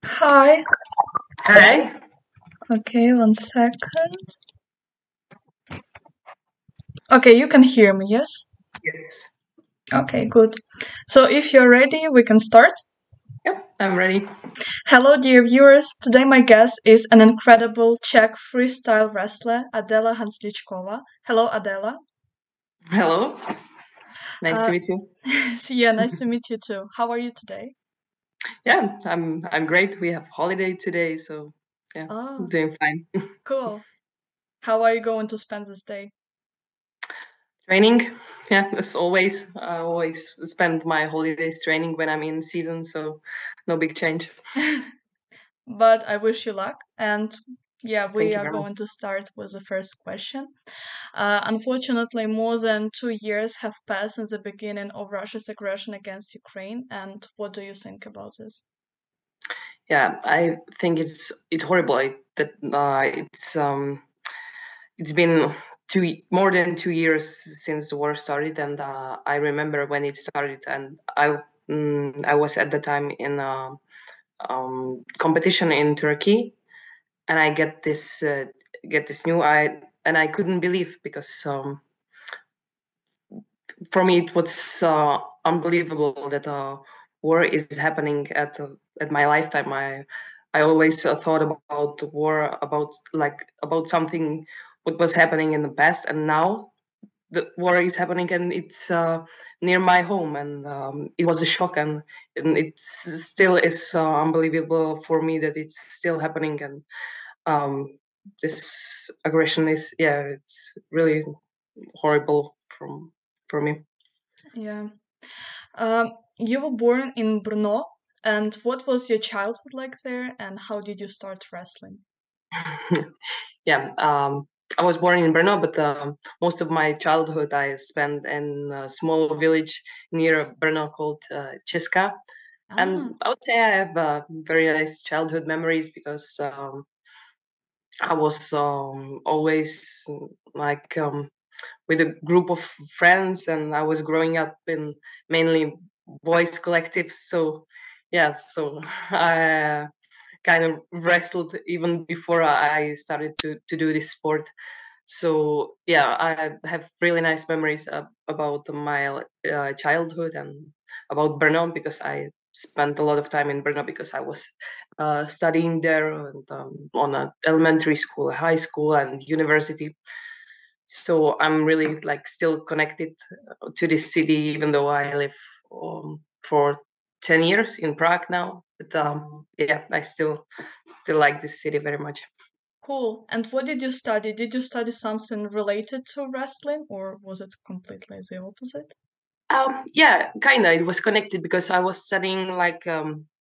Hi. Hi. Okay, 1 second. Okay, you can hear me, yes? Yes. Okay, good. So if you're ready, we can start. Yep, I'm ready. Hello, dear viewers. Today my guest is an incredible Czech freestyle wrestler, Adéla Hanzlíčková. Hello, Adéla. Hello. Nice to Uh, meet you. yeah, nice to meet you too. How are you today? Yeah, I'm great. We have holiday today, so yeah, Oh, doing fine. cool. How are you going to spend this day? Training. Yeah, as always. I always spend my holidays training when I'm in season, so no big change. But I wish you luck. And yeah, we Thank you are very much. going to start with the first question. Unfortunately, more than 2 years have passed since the beginning of Russia's aggression against Ukraine. And what do you think about this? Yeah, I think it's horrible that it's been more than 2 years since the war started, and I remember when it started, and I was at the time in competition in Turkey, and I get this new I couldn't believe because for me it was unbelievable that war is happening at my lifetime. I always thought about the war, about something what was happening in the past, and now the war is happening and it's near my home, and it was a shock, and it still is unbelievable for me that it's still happening, and um, this aggression is, yeah, it's really horrible for me. Yeah. You were born in Brno. And what was your childhood like there? And how did you start wrestling? Yeah, I was born in Brno, but most of my childhood I spent in a small village near Brno called Česka. Ah, And I would say I have very nice childhood memories because I was always with a group of friends, and I was growing up in mainly boys collectives. So yeah, so I kind of wrestled even before I started to do this sport. So yeah, I have really nice memories about my childhood and about Brno because I spent a lot of time in Brno because I was studying there, and on a elementary school, high school, and university. So I'm really like still connected to this city, even though I live for 10 years in Prague now. But yeah, I still like this city very much. cool. And what did you study? Did you study something related to wrestling, or was it completely the opposite? Yeah, kind of. It was connected because I was studying like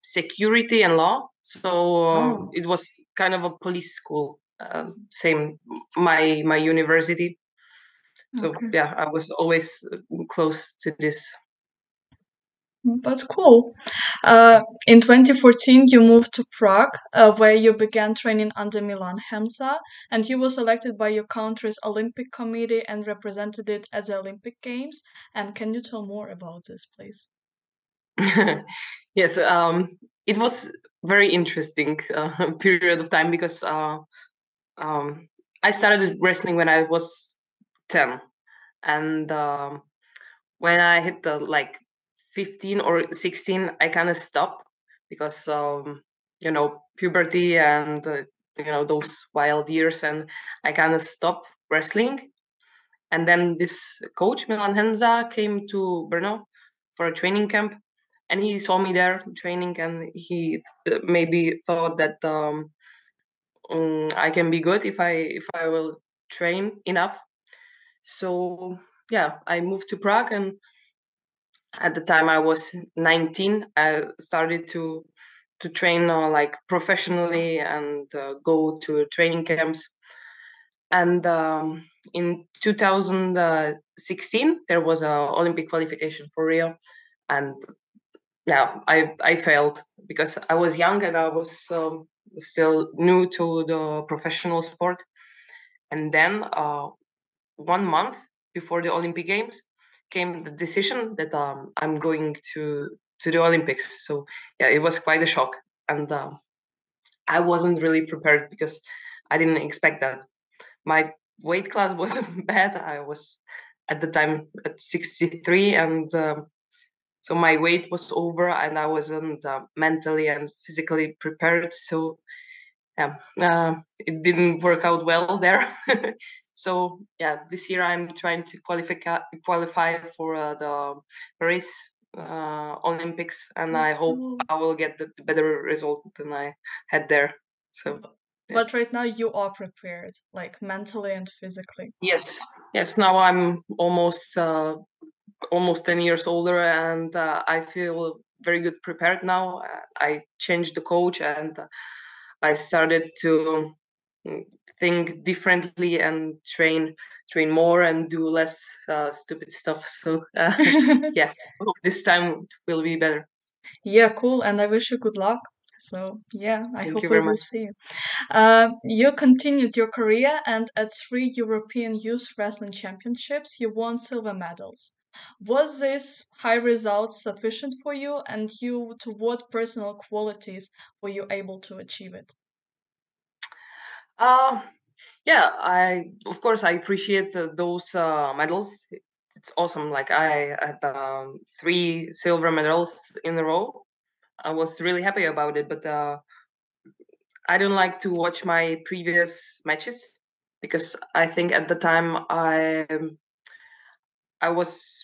security and law. So Oh, it was kind of a police school, same my university. So okay. yeah, I was always close to this. That's cool. In 2014, you moved to Prague, where you began training under Milan Hemza, and you were selected by your country's Olympic Committee and represented it at the Olympic Games. And can you tell more about this, please? Yes, it was very interesting period of time because um, I started wrestling when I was 10, and when I hit the like 15 or 16, I kind of stopped because puberty and those wild years, and I kind of stopped wrestling. And then this coach Milan Henza came to Brno for a training camp, and he saw me there training, and he maybe thought that I can be good if I will train enough. So yeah, I moved to Prague, and at the time I was 19. I started to train like professionally and go to training camps. And in 2016 there was a Olympic qualification for Rio, and yeah, I failed because I was young and I was still new to the professional sport. And then 1 month before the Olympic Games came the decision that I'm going to the Olympics. So yeah, it was quite a shock, and I wasn't really prepared because I didn't expect that. My weight class wasn't bad. I was at the time at 63, and so my weight was over, and I wasn't mentally and physically prepared. So yeah, it didn't work out well there. So yeah, this year I'm trying to qualify for the Paris Olympics, and I hope Cool. I will get the better result than I had there. So yeah. But right now you are prepared, like mentally and physically. Yes, yes. Now I'm almost 10 years older, and I feel very good prepared now. I changed the coach, and I started to mm, think differently and train more and do less stupid stuff. So yeah, I hope this time will be better. Yeah, cool. And I wish you good luck. So yeah, I Thank hope you we very will much. see. You continued your career, and at 3 European Youth Wrestling Championships, you won silver medals. Was this high result sufficient for you, and you to what personal qualities were you able to achieve it? Uh, yeah, I of course I appreciate those medals. It's awesome. Like I had 3 silver medals in a row. I was really happy about it, but I don't like to watch my previous matches because I think at the time I was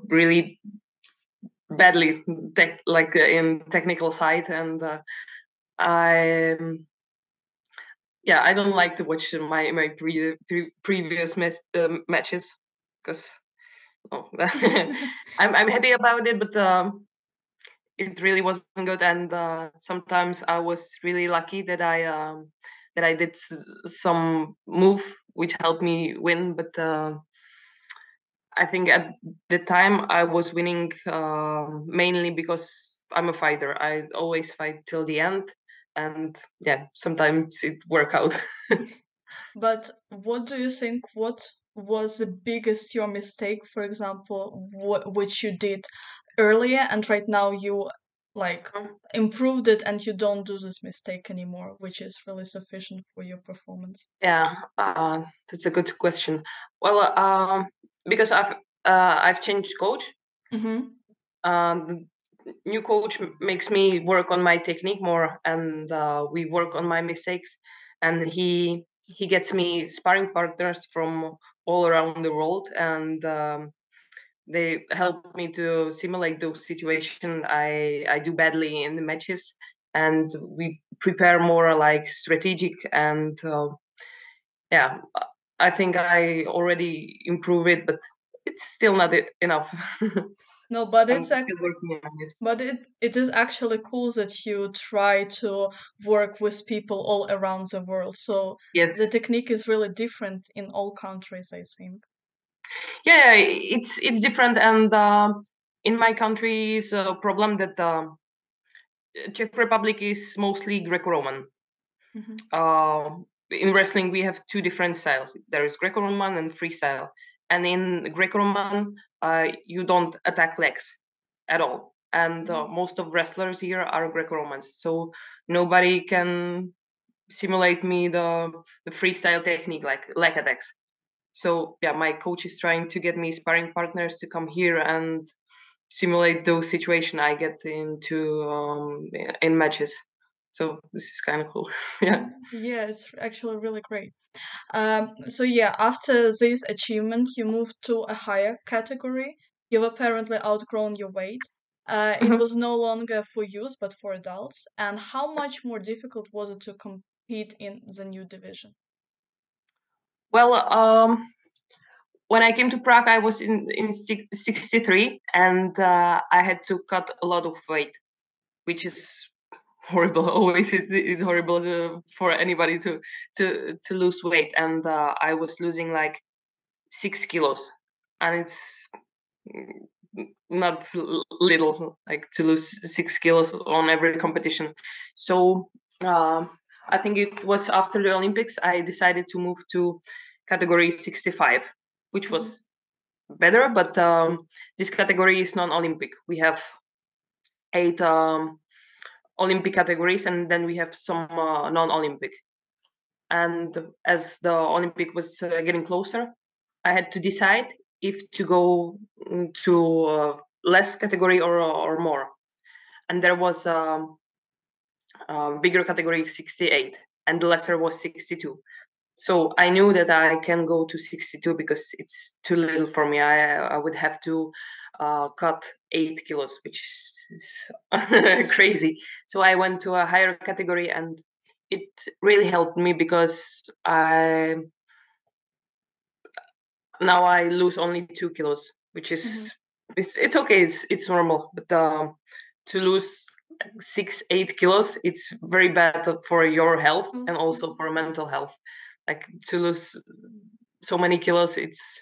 really badly in technical side, and I yeah, I don't like to watch my previous matches because oh, I'm happy about it, but it really wasn't good. And sometimes I was really lucky that I did some move which helped me win, but I think at the time I was winning mainly because I'm a fighter. I always fight till the end, and yeah, sometimes it work out. But what do you think? What was the biggest your mistake, for example, which you did earlier, and right now you like improved it and you don't do this mistake anymore, which is really sufficient for your performance? Yeah, that's a good question. Well, because I've changed coach. Mm-hmm. The new coach makes me work on my technique more, and we work on my mistakes. And he gets me sparring partners from all around the world, and they help me to simulate those situations I do badly in the matches, and we prepare more like strategic and yeah, I think I already improve it, but it's still not enough. No, but I'm it's still working on it. but it is actually cool that you try to work with people all around the world. So the Yes, technique is really different in all countries, I think. yeah, it's different, and in my country is a problem that Czech Republic is mostly Greco-Roman. Hmm. In wrestling, we have 2 different styles. There is Greco-Roman and freestyle, and in Greco-Roman, you don't attack legs at all. And most of wrestlers here are Greco-Romans, so nobody can simulate me the freestyle technique like leg attacks. So yeah, my coach is trying to get me sparring partners to come here and simulate those situations I get into in matches. So this is kind of cool. Yeah. Yeah, it's actually really great. So yeah, after this achievement, you moved to a higher category. You've apparently outgrown your weight. It was no longer for youth, but for adults. And how much more difficult was it to compete in the new division? Well, when I came to Prague, I was in 63, and I had to cut a lot of weight, which is horrible. Always, it's horrible for anybody to lose weight, and I was losing like 6 kilos, and it's not little, like to lose 6 kilos on every competition. So I think it was after the Olympics I decided to move to category 65, which Mhm. was better, but this category is non-Olympic. We have 8 Olympic categories, and then we have some non-Olympic. And as the Olympic was getting closer, I had to decide if to go to less category or more. And there was a bigger category 68, and the lesser was 62. So I knew that I can go to 62 because it's too little for me. I would have to cut 8 kilos, which is crazy. So I went to a higher category, and it really helped me because now I lose only 2 kilos, which is it's okay. It's normal, but to lose 6-8 kilos, it's very bad for your health and also for mental health. Like to lose so many kilos, it's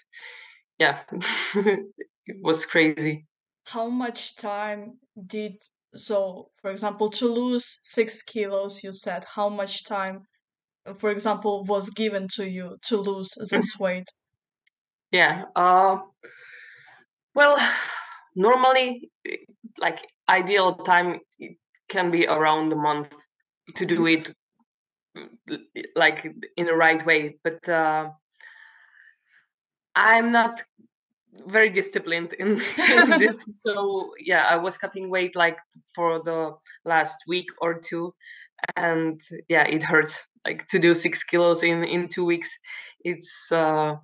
it was crazy. How much time for example, to lose 6 kilos, you said, how much time, for example, was given to you to lose this weight? Yeah. Well, normally, like ideal time it can be around a month to do it like in the right way, but I'm not very disciplined in this. So yeah, I was cutting weight like for the last week or two, and yeah, it hurts. Like to do 6 kilos in 2 weeks, it's no,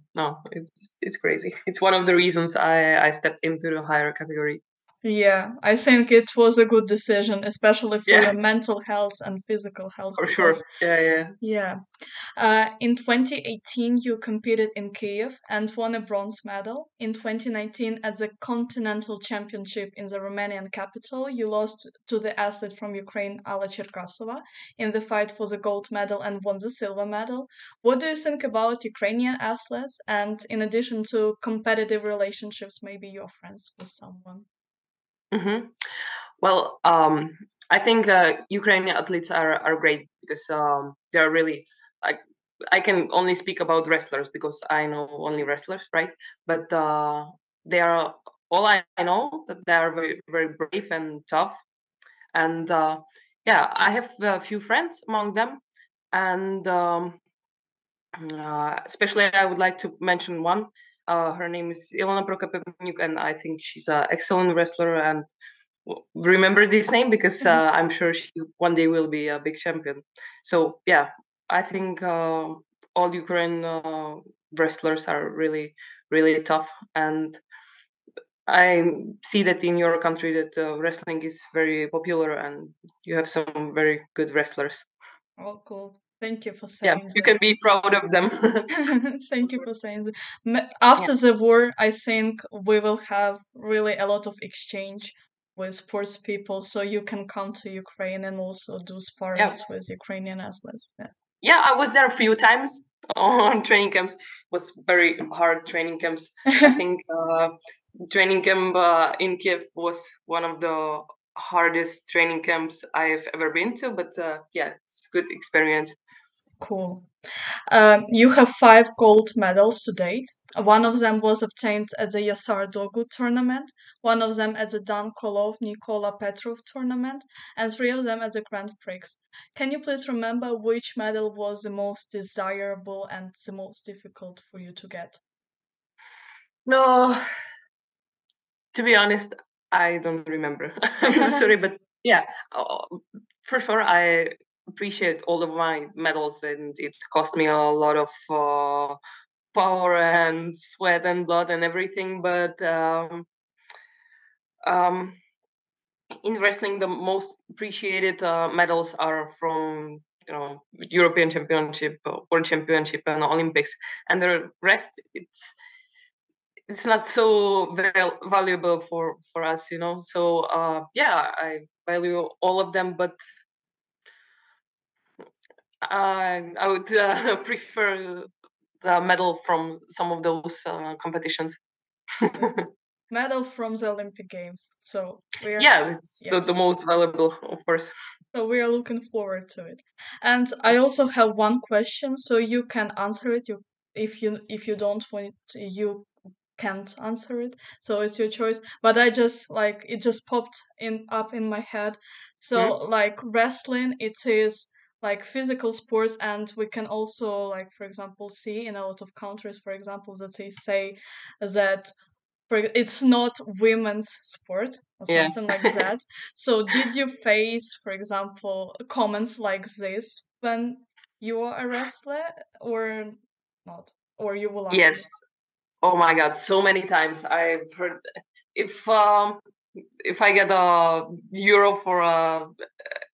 it's crazy. It's one of the reasons I stepped into the higher category. Yeah, I think it was a good decision, especially for Yeah, your mental health and physical health, for because sure. Yeah. yeah. In 2018, you competed in Kiev and won a bronze medal. In 2019, at the Continental Championship in the Romanian capital, you lost to the athlete from Ukraine, Alla Cherkasova, in the fight for the gold medal and won the silver medal. What do you think about Ukrainian athletes? And in addition to competitive relationships, maybe you're friends with someone. Mm-hmm. Well, I think Ukrainian athletes are great because they're really like I can only speak about wrestlers because I know only wrestlers, right? But they are all I know that they are very very brave and tough, and yeah, I have a few friends among them, and especially I would like to mention one. Her name is Ilona Prokopyuk, and I think she's an excellent wrestler and remember this name because I'm sure she one day will be a big champion. So yeah, I think all Ukraine wrestlers are really really tough, and I see that in your country that wrestling is very popular and you have some very good wrestlers. Oh, cool. Thank you for Yeah, saying you that. can be proud of them. Thank you for saying that. Yeah, After the war, I think we will have really a lot of exchange with sports people, so you can come to Ukraine and also do yeah, sparrings with Ukrainian athletes. Yeah. yeah. I was there a few times on training camps. It was very hard training camps. I think training camp in Kiev was one of the hardest training camps I've ever been to, but yeah, it's a good experience. Cool. You have 5 gold medals to date. One of them was obtained at the Yasar Dogu tournament, one of them at the Dan Kolov Nikola Petrov tournament, and 3 of them at the Grand Prix. Can you please remember which medal was the most desirable and the most difficult for you to get? No, to be honest, I don't remember. I'm sorry, but yeah, for sure, I appreciate all of my medals, and it cost me a lot of power and sweat and blood and everything. But um, in wrestling, the most appreciated medals are from European Championship, World Championship, and Olympics, and the rest it's not so valuable for us, you know. So yeah, I value all of them, but I would prefer the medal from some of those competitions. Medal from the Olympic Games. So Yeah, it's yeah. the most valuable, of course. So we are looking forward to it. And I also have one question, so you can answer it. If you don't want, you can't answer it, so it's your choice. But I just like it just popped up in my head. So Hmm? like wrestling, it is like physical sports, and we can also like for example see in a lot of countries, for example, that they say that it's not women's sport or Yeah. something like that. So did you face, for example, comments like this when you were a wrestler or not? Or you were lucky? Yes. Oh my God, so many times I've heard if um if I get a euro for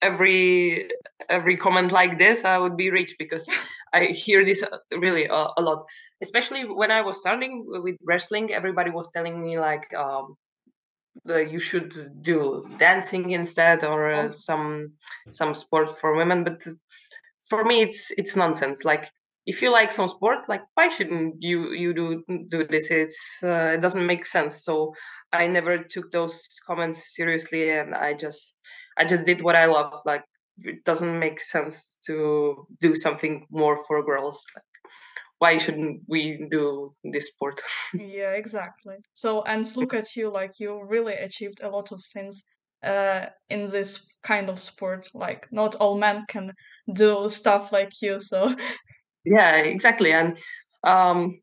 every every comment like this, I would be rich because I hear this really a lot. Especially when I was starting with wrestling, everybody was telling me like you should do dancing instead or Oh, some sport for women. But for me, it's nonsense. Like if you like some sport, like why shouldn't you do this? It doesn't make sense. So I never took those comments seriously, and I just did what I love. Like it doesn't make sense to do something more for girls. Like, why shouldn't we do this sport? yeah, exactly. So, and look at you, like you really achieved a lot of things in this kind of sport. Like not all men can do stuff like you, so Yeah, exactly. And um,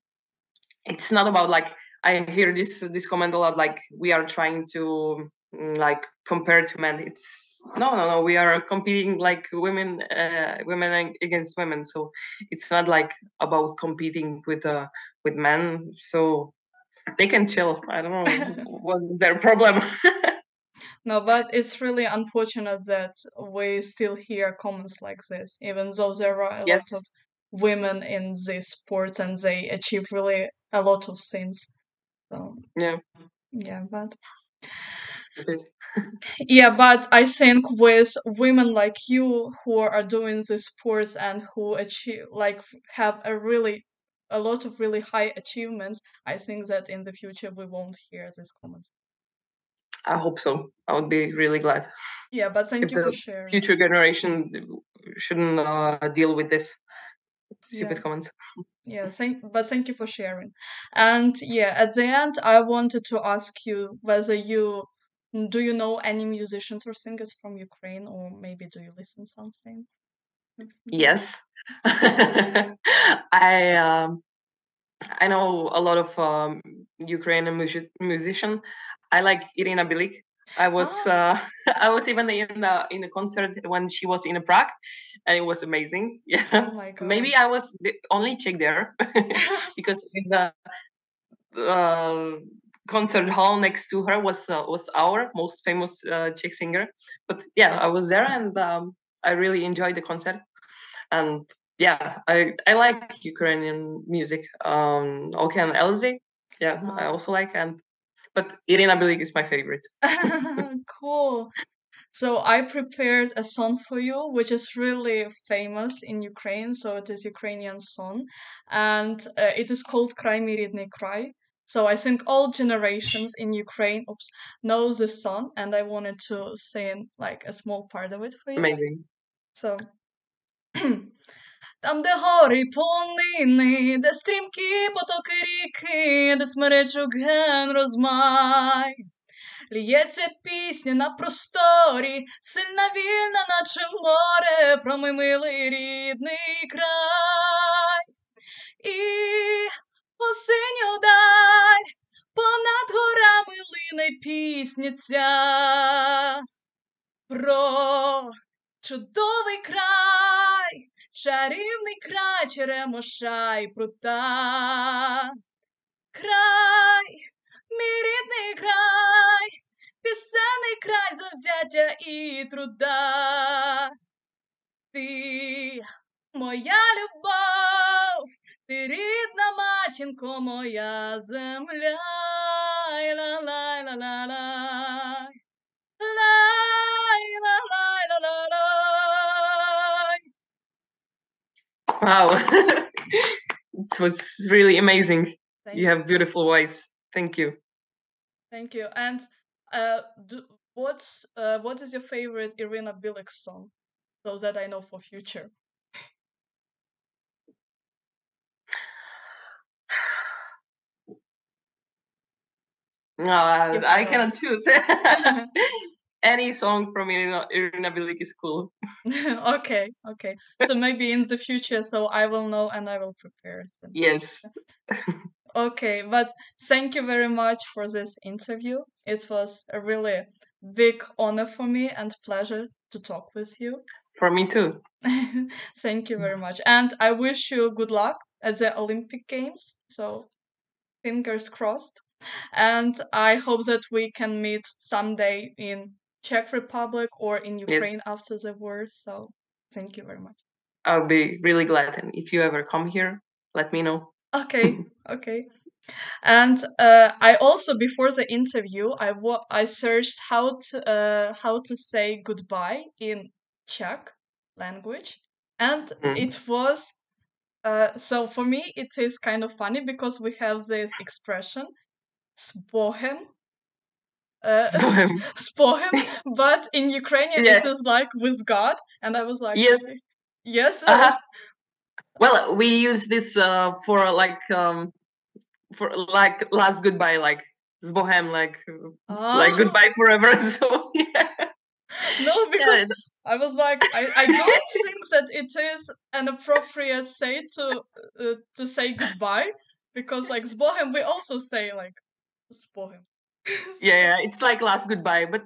it's not about like I hear this comment a lot. Like we are trying to like compare to men. It's no. We are competing like women against women. So it's not like about competing with men. So they can chill. I don't know what's their problem. no, but it's really unfortunate that we still hear comments like this, even though there are a lot Yes. of women in this sport and they achieve really a lot of things. So Yeah. yeah, but Stupid. yeah, but I think with women like you who are doing these sports and who achieve like have a lot of really high achievements, I think that in the future we won't hear these comments. I hope so. I would be really glad Yeah, but thank if you for the sharing. future generation shouldn't deal with this Yeah. stupid comments. Yeah, thank you for sharing. And yeah, at the end, I wanted to ask you whether do you know any musicians or singers from Ukraine, or maybe do you listen something? Yes. I um I know a lot of Ukrainian musician. I like Irina Bilik. I was Ah, I was even in a concert when she was in Prague, and it was amazing. oh Yeah, my God. maybe I was the only Czech there because in the uh, concert hall next to her was our most famous Czech singer. But yeah, I was there and I really enjoyed the concert. And yeah, I like Ukrainian music. Okay, and Elzy, yeah, I Ah. also like. And but Irina Bilik is my favorite. Cool. So I prepared a song for you, which is really famous in Ukraine. So it is Ukrainian song, and it is called "Kray, ridniy, Kray." So I think all generations in Ukraine, know this song, and I wanted to sing like a small part of it for you. Amazing. So там, де гори полонини, де стрімкі потоки ріки, де смеречок ген розмай. Лється пісня на просторі, сильна вільна, наче море, про мій милий рідний край. І осінню даль понад горами лине пісня ця про чудовий край, чарівний край Черемоша й прута. Край, мій рідний край, пісенний край завзяття і труда. Ти моя любов, ти рідна матінко, моя земля. Ла-лай-ла-ла-лай. Лай-ла-лай-ла-ла-лай. Wow, it was really amazing. Thank You have beautiful voice. Thank you. Thank you. And what is your favorite Irina Bilek song, so that I know for future? No, You I have a cannot choose. Any song from Irina Bilik is cool. Okay, okay. So maybe in the future, so I will know and I will prepare then. Yes. Okay, but thank you very much for this interview. It was a really big honor for me and pleasure to talk with you. For me too. Thank you very much. And I wish you good luck at the Olympic Games. So fingers crossed. And I hope that we can meet someday in Czech Republic or in Ukraine Yes. after the war. So thank you very much. I'll be really glad. And if you ever come here, let me know. Okay, okay. And I also before the interview, I searched how to say goodbye in Czech language, and Mm. it was so for me it is kind of funny because we have this expression "spohem," Spohem. "spohem," but in Ukrainian Yeah. it is like "with God," and I was like, Yes. yes, Uh-huh. Well, we use this for last goodbye, like Bohem, like ah. goodbye forever. So yeah. No, because Yeah. I was like, I don't think that it is an appropriate say to say goodbye because like "zbohem" we also say like "zbohem." Yeah, it's like last goodbye, but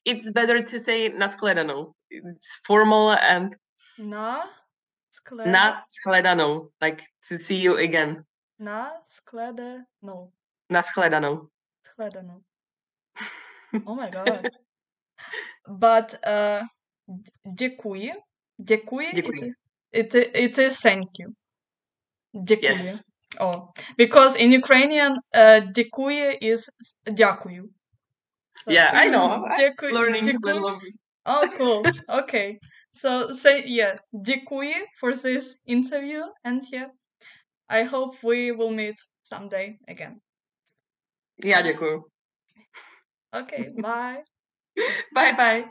it's better to say na shledanou. It's formal and Na skleda na shledanou, like to see you again. na sklede no Na shledanou. skledano. Oh my god! But děkuji, děkuji Děkuji. it is thank you. Děkuji. Yes. Oh, because in Ukrainian, děkuji is дякую. So, Yeah, I know. I'm learning děkuji. little. Oh, cool. Okay. So say yeah, děkuji for this interview, and yeah, I hope we will meet someday again. Já děkuju. Okay, bye. Bye bye.